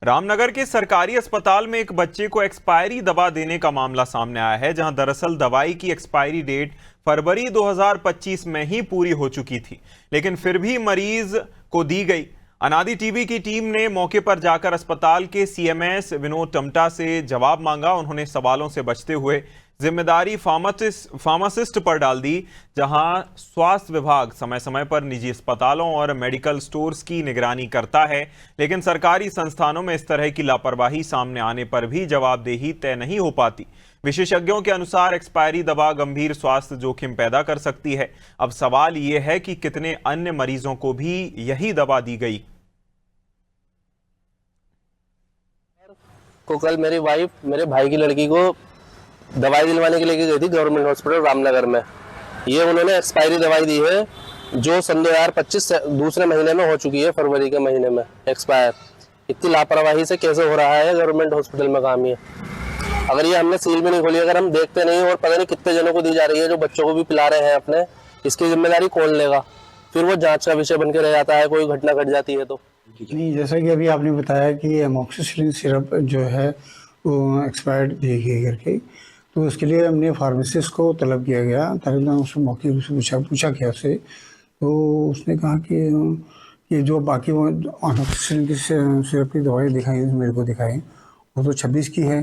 रामनगर के सरकारी अस्पताल में एक बच्चे को एक्सपायरी दवा देने का मामला सामने आया है, जहां दरअसल दवाई की एक्सपायरी डेट फरवरी 2025 में ही पूरी हो चुकी थी, लेकिन फिर भी मरीज को दी गई। अनादि टीवी की टीम ने मौके पर जाकर अस्पताल के सीएमएस विनोद टमटा से जवाब मांगा। उन्होंने सवालों से बचते हुए जिम्मेदारी फार्मासिस्ट पर डाल दी, जहां स्वास्थ्य विभाग समय समय पर निजी अस्पतालों और मेडिकल स्टोर्स की निगरानी करता है, लेकिन सरकारी संस्थानों में इस तरह की लापरवाही सामने आने पर भी जवाबदेही तय नहीं हो पाती। विशेषज्ञों के अनुसार एक्सपायरी दवा गंभीर स्वास्थ्य जोखिम पैदा कर सकती है। अब सवाल ये है कि कितने अन्य मरीजों को भी यही दवा दी गई। को कल मेरी वाइफ मेरे भाई की लड़की को दवाई दिलवाने के लिए गई थी गवर्नमेंट हॉस्पिटल रामनगर में। ये उन्होंने एक्सपायरी दवाई दी है जो सन 2025 दूसरे महीने में हो चुकी है, फरवरी के महीने में एक्सपायर। इतनी लापरवाही से कैसे हो रहा है गवर्नमेंट हॉस्पिटल में काम? ये अगर ये हमने सील भी नहीं खोली, अगर हम देखते नहीं और पता नहीं कितने जनों को दी जा रही है, जो बच्चों को भी पिला रहे हैं अपने, इसकी जिम्मेदारी कौन लेगा? फिर वो जांच का विषय बन के रह जाता है, कोई घटना घट जाती है तो। नहीं, जैसा कि अभी आपने बताया कि एमॉक्सिसिलिन सिरप जो है वो एक्सपायर्ड दी गई करके, तो उसके लिए हमने फार्मासिस्ट को तलब किया गया। तलब उससे मौके से पूछा किया उससे, तो उसने कहा कि जो बाकी वो एमॉक्सिसिलिन की सिरप की दवाई दिखाई मेरे को दिखाई, वो तो 26 की है।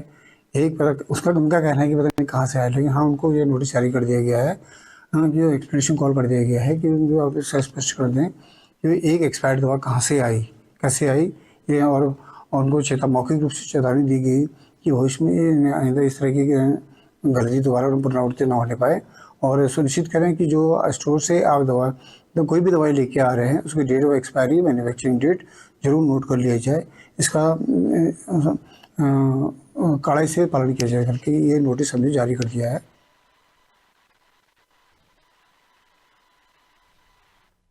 एक पता उसका उनका कहना है कि पता नहीं कहाँ से आया, लेकिन हाँ उनको ये नोटिस जारी कर दिया गया है, हाँ कि एक्सप्लेनेशन कॉल कर दिया गया है कि जो आप स्पष्ट कर दें कि एक एक्सपायर्ड दवा कहाँ से आई, कैसे आई ये, और उनको मौखिक रूप से चेतावनी दी गई कि भविष्य में आइंदा इस तरह की गलती दोबारा पुनरावृत्ति ना होने पाए, और सुनिश्चित करें कि जो स्टोर से आप दवा तो कोई भी दवाई लेके आ रहे हैं उसकी date of expiry, manufacturing date जरूर नोट कर लिया जाए। इसका कड़ाई से पालन किया जाए करके ये नोटिस हमने जारी कर दिया है।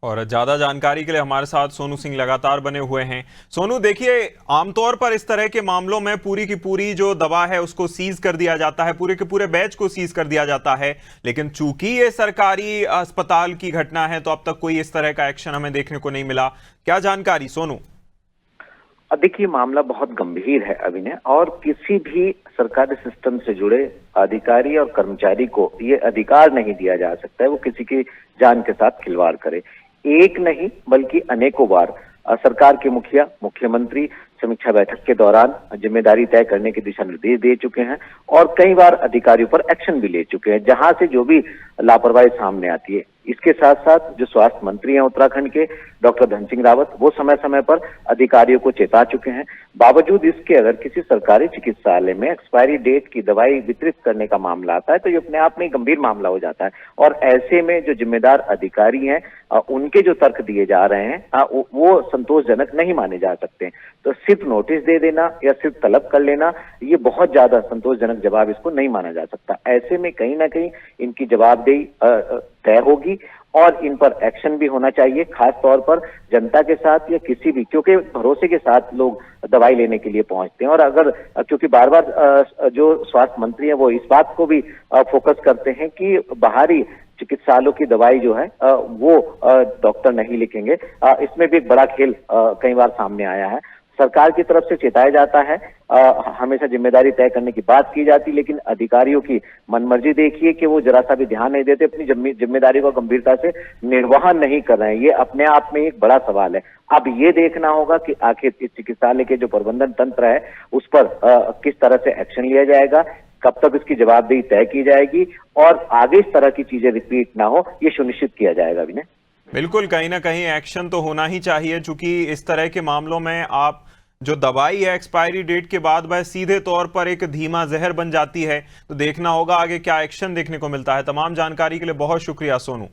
और ज्यादा जानकारी के लिए हमारे साथ सोनू सिंह लगातार बने हुए हैं। सोनू, देखिए, आमतौर पर इस तरह के मामलों में पूरी की पूरी जो दवा है उसको सीज कर दिया जाता है, पूरे के पूरे बैच को सीज कर दिया जाता है, लेकिन चूंकि ये सरकारी अस्पताल की घटना है तो अब तक कोई इस तरह का एक्शन हमें देखने को नहीं मिला। क्या जानकारी सोनू? देखिए, मामला बहुत गंभीर है अभिनय, और किसी भी सरकारी सिस्टम से जुड़े अधिकारी और कर्मचारी को ये अधिकार नहीं दिया जा सकता है वो किसी की जान के साथ खिलवाड़ करे। एक नहीं बल्कि अनेकों बार सरकार के मुखिया, मुख्यमंत्री समीक्षा बैठक के दौरान जिम्मेदारी तय करने के दिशा निर्देश दे चुके हैं और कई बार अधिकारियों पर एक्शन भी ले चुके हैं, जहां से जो भी लापरवाही सामने आती है। इसके साथ साथ जो स्वास्थ्य मंत्री हैं उत्तराखंड के, डॉक्टर धन सिंह रावत, वो समय समय पर अधिकारियों को चेता चुके हैं। बावजूद इसके अगर किसी सरकारी चिकित्सालय में एक्सपायरी डेट की दवाई वितरित करने का मामला आता है तो ये अपने आप में गंभीर मामला हो जाता है, और ऐसे में जो जिम्मेदार अधिकारी हैं उनके जो तर्क दिए जा रहे हैं वो संतोषजनक नहीं माने जा सकते। तो सिर्फ नोटिस दे देना या सिर्फ तलब कर लेना, ये बहुत ज्यादा संतोषजनक जवाब इसको नहीं माना जा सकता। ऐसे में कहीं ना कहीं इनकी जवाबदेही तय होगी और इन पर एक्शन भी होना चाहिए, खास तौर पर जनता के साथ या किसी भी, क्योंकि भरोसे के साथ लोग दवाई लेने के लिए पहुंचते हैं। और अगर क्योंकि बार बार जो स्वास्थ्य मंत्री हैं वो इस बात को भी फोकस करते हैं कि बाहरी चिकित्सालयों की दवाई जो है वो डॉक्टर नहीं लिखेंगे, इसमें भी एक बड़ा खेल कई बार सामने आया है। सरकार की तरफ से चेताया जाता है, हमेशा जिम्मेदारी तय करने की बात की जाती, लेकिन अधिकारियों की मनमर्जी देखिए कि वो जरा सा भी ध्यान नहीं देते, अपनी जिम्मेदारी को गंभीरता से निर्वहन नहीं कर रहे हैं। ये अपने आप में एक बड़ा सवाल है। अब ये देखना होगा कि आखिर इस चिकित्सालय के जो प्रबंधन तंत्र है उस पर किस तरह से एक्शन लिया जाएगा, कब तक इसकी जवाबदेही तय की जाएगी और आगे इस तरह की चीजें रिपीट ना हो, ये सुनिश्चित किया जाएगा। विनय, बिल्कुल, कहीं ना कहीं एक्शन तो होना ही चाहिए, क्योंकि इस तरह के मामलों में आप जो दवाई है एक्सपायरी डेट के बाद वह सीधे तौर पर एक धीमा जहर बन जाती है। तो देखना होगा आगे क्या एक्शन देखने को मिलता है। तमाम जानकारी के लिए बहुत शुक्रिया सोनू।